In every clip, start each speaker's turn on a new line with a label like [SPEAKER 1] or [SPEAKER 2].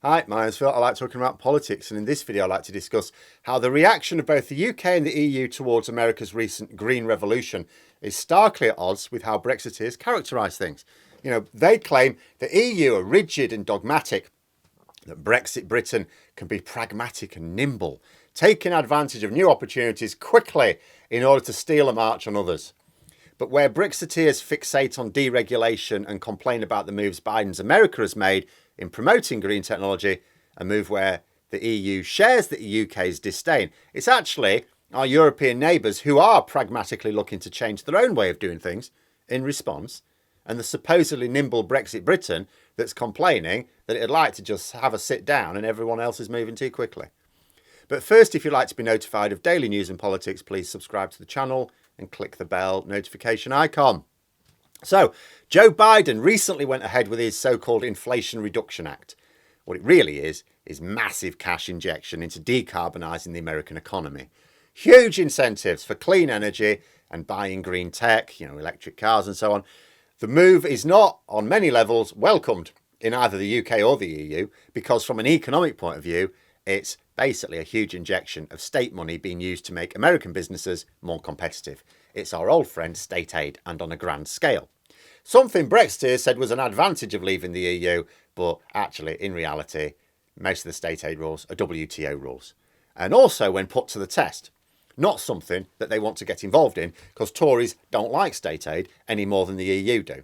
[SPEAKER 1] Hi, my name's Phil. I like talking about politics, and in this video, I'd like to discuss how the reaction of both the UK and the EU towards America's recent Green Revolution is starkly at odds with how Brexiteers characterise things. They claim the EU are rigid and dogmatic, that Brexit Britain can be pragmatic and nimble, taking advantage of new opportunities quickly in order to steal a march on others. But where Brexiteers fixate on deregulation and complain about the moves Biden's America has made in promoting green technology, a move where the EU shares the UK's disdain, it's actually our European neighbours who are pragmatically looking to change their own way of doing things in response, and the supposedly nimble Brexit Britain that's complaining that it'd like to just have a sit down and everyone else is moving too quickly. But first, if you'd like to be notified of daily news and politics, please subscribe to the channel and click the bell notification icon. So, Joe Biden recently went ahead with his so-called Inflation Reduction Act. What it really is massive cash injection into decarbonising the American economy. Huge incentives for clean energy and buying green tech, electric cars and so on. The move is not, on many levels, welcomed in either the UK or the EU because from an economic point of view, it's basically a huge injection of state money being used to make American businesses more competitive. It's our old friend state aid, and on a grand scale. Something Brexiteers said was an advantage of leaving the EU, but actually, in reality, most of the state aid rules are WTO rules. And also when put to the test, not something that they want to get involved in because Tories don't like state aid any more than the EU do.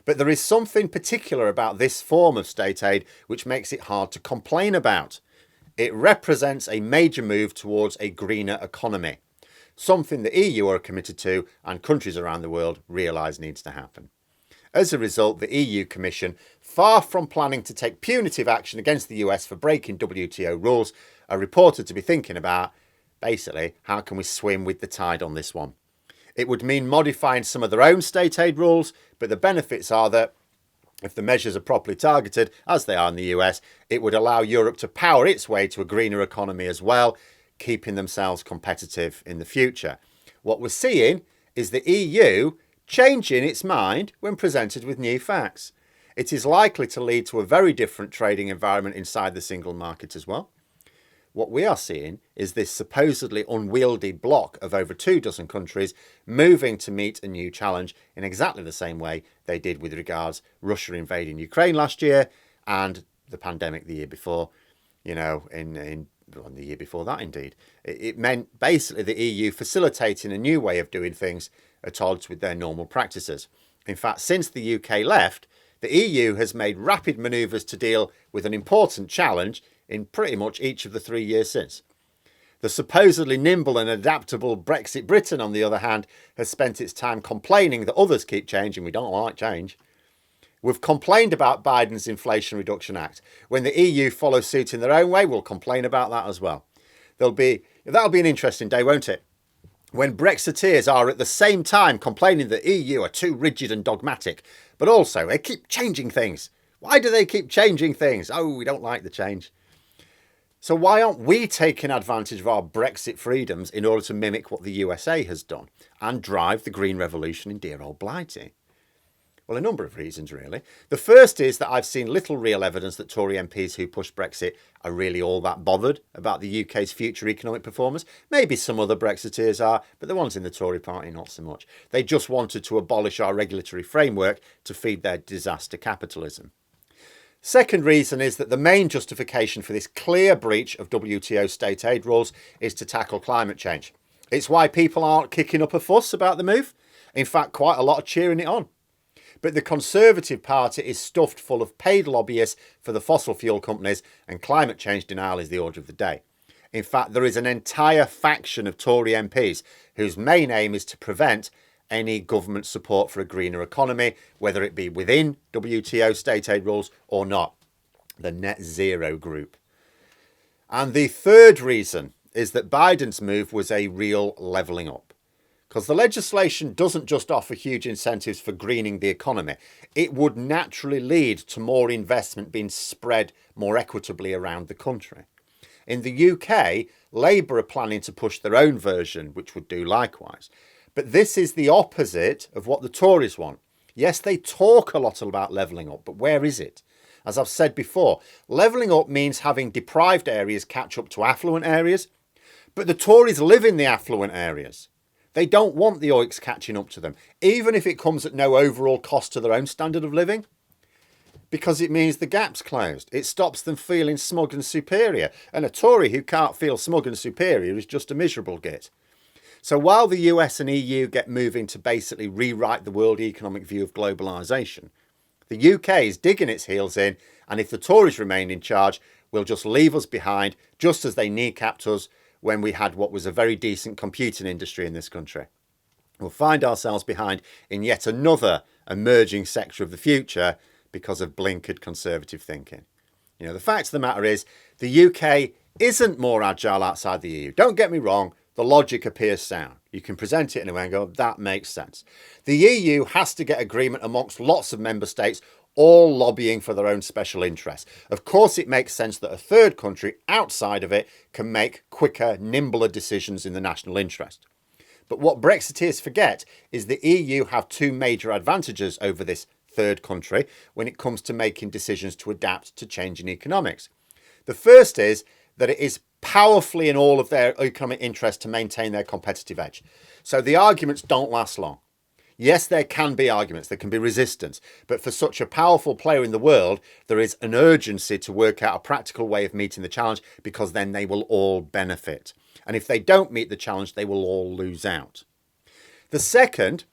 [SPEAKER 1] But there is something particular about this form of state aid which makes it hard to complain about. It represents a major move towards a greener economy, something the EU are committed to and countries around the world realise needs to happen. As a result, the EU Commission, far from planning to take punitive action against the US for breaking WTO rules, are reported to be thinking about, basically, how can we swim with the tide on this one? It would mean modifying some of their own state aid rules, but the benefits are that if the measures are properly targeted, as they are in the US, it would allow Europe to power its way to a greener economy as well, keeping themselves competitive in the future. What we're seeing is the EU changing its mind when presented with new facts. It is likely to lead to a very different trading environment inside the single market as well. What we are seeing is this supposedly unwieldy bloc of over 24 countries moving to meet a new challenge in exactly the same way they did with regards Russia invading Ukraine last year and the pandemic the year before, in the year before that indeed. It meant basically the EU facilitating a new way of doing things at odds with their normal practices. In fact, since the UK left, the EU has made rapid manoeuvres to deal with an important challenge in pretty much each of the 3 years since. The supposedly nimble and adaptable Brexit Britain, on the other hand, has spent its time complaining that others keep changing. We don't like change. We've complained about Biden's Inflation Reduction Act. When the EU follows suit in their own way, we'll complain about that as well. That'll be an interesting day, won't it? When Brexiteers are at the same time complaining that the EU are too rigid and dogmatic, but also they keep changing things. Why do they keep changing things? Oh, we don't like the change. So why aren't we taking advantage of our Brexit freedoms in order to mimic what the USA has done and drive the green revolution in dear old Blighty? Well, a number of reasons, really. The first is that I've seen little real evidence that Tory MPs who push Brexit are really all that bothered about the UK's future economic performance. Maybe some other Brexiteers are, but the ones in the Tory party, not so much. They just wanted to abolish our regulatory framework to feed their disaster capitalism. Second reason is that the main justification for this clear breach of WTO state aid rules is to tackle climate change. It's why people aren't kicking up a fuss about the move. In fact, quite a lot are cheering it on. But the Conservative Party is stuffed full of paid lobbyists for the fossil fuel companies, and climate change denial is the order of the day. In fact, there is an entire faction of Tory MPs whose main aim is to prevent any government support for a greener economy, whether it be within WTO state aid rules or not. The net zero group. And the third reason is that Biden's move was a real levelling up. Because the legislation doesn't just offer huge incentives for greening the economy. It would naturally lead to more investment being spread more equitably around the country. In the UK, Labour are planning to push their own version, which would do likewise. But this is the opposite of what the Tories want. Yes, they talk a lot about levelling up, but where is it? As I've said before, levelling up means having deprived areas catch up to affluent areas, but the Tories live in the affluent areas. They don't want the oiks catching up to them, even if it comes at no overall cost to their own standard of living, because it means the gap's closed. It stops them feeling smug and superior, and a Tory who can't feel smug and superior is just a miserable git. So while the US and EU get moving to basically rewrite the world economic view of globalisation, the UK is digging its heels in, and if the Tories remain in charge, will just leave us behind, just as they kneecapped us when we had what was a very decent computing industry in this country. We'll find ourselves behind in yet another emerging sector of the future because of blinkered conservative thinking. You know, the fact of the matter is the UK isn't more agile outside the EU. Don't get me wrong, the logic appears sound. You can present it in a way and go, that makes sense. The EU has to get agreement amongst lots of member states, all lobbying for their own special interests. Of course, it makes sense that a third country outside of it can make quicker, nimbler decisions in the national interest. But what Brexiteers forget is the EU have two major advantages over this third country when it comes to making decisions to adapt to changing economics. The first is that it is powerfully in all of their economic interest to maintain their competitive edge. So the arguments don't last long. Yes, there can be arguments, there can be resistance, but for such a powerful player in the world, there is an urgency to work out a practical way of meeting the challenge, because then they will all benefit. And if they don't meet the challenge, they will all lose out. The second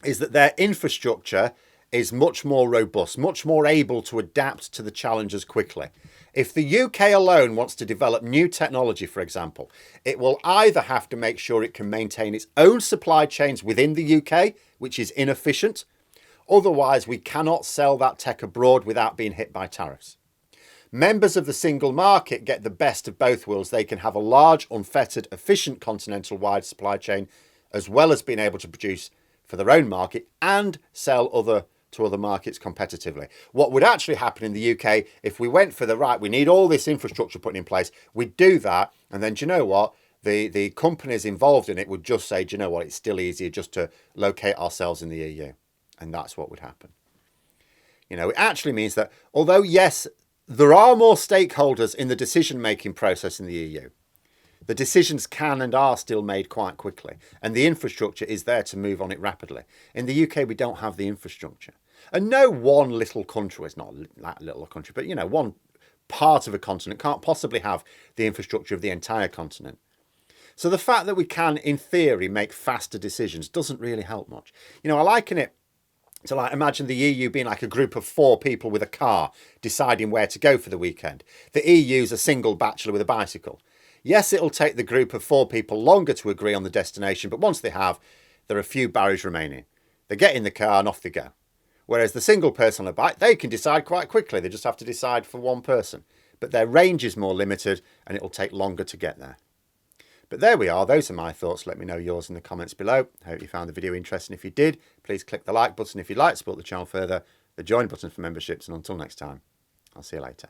[SPEAKER 1] is that their infrastructure is much more robust, much more able to adapt to the challenges quickly. If the UK alone wants to develop new technology, for example, it will either have to make sure it can maintain its own supply chains within the UK, which is inefficient. Otherwise, we cannot sell that tech abroad without being hit by tariffs. Members of the single market get the best of both worlds. They can have a large, unfettered, efficient continental-wide supply chain, as well as being able to produce for their own market and sell to other markets competitively. What would actually happen in the UK if we went for the right, we need all this infrastructure put in place, we'd do that, and then do you know what? The companies involved in it would just say, do you know what, it's still easier just to locate ourselves in the EU. And that's what would happen. You know, it actually means that although, yes, there are more stakeholders in the decision-making process in the EU, the decisions can and are still made quite quickly, and the infrastructure is there to move on it rapidly. In the UK, we don't have the infrastructure. And no one little country, it's not that little a country, but, you know, one part of a continent can't possibly have the infrastructure of the entire continent. So the fact that we can, in theory, make faster decisions doesn't really help much. You know, I liken it to, like, imagine the EU being like a group of 4 people with a car deciding where to go for the weekend. The EU's a single bachelor with a bicycle. Yes, it'll take the group of 4 people longer to agree on the destination, but once they have, there are a few barriers remaining. They get in the car and off they go. Whereas the single person on a bike, they can decide quite quickly. They just have to decide for one person. But their range is more limited and it'll take longer to get there. But there we are. Those are my thoughts. Let me know yours in the comments below. I hope you found the video interesting. If you did, please click the like button if you'd like to support the channel further, the join button for memberships, and until next time, I'll see you later.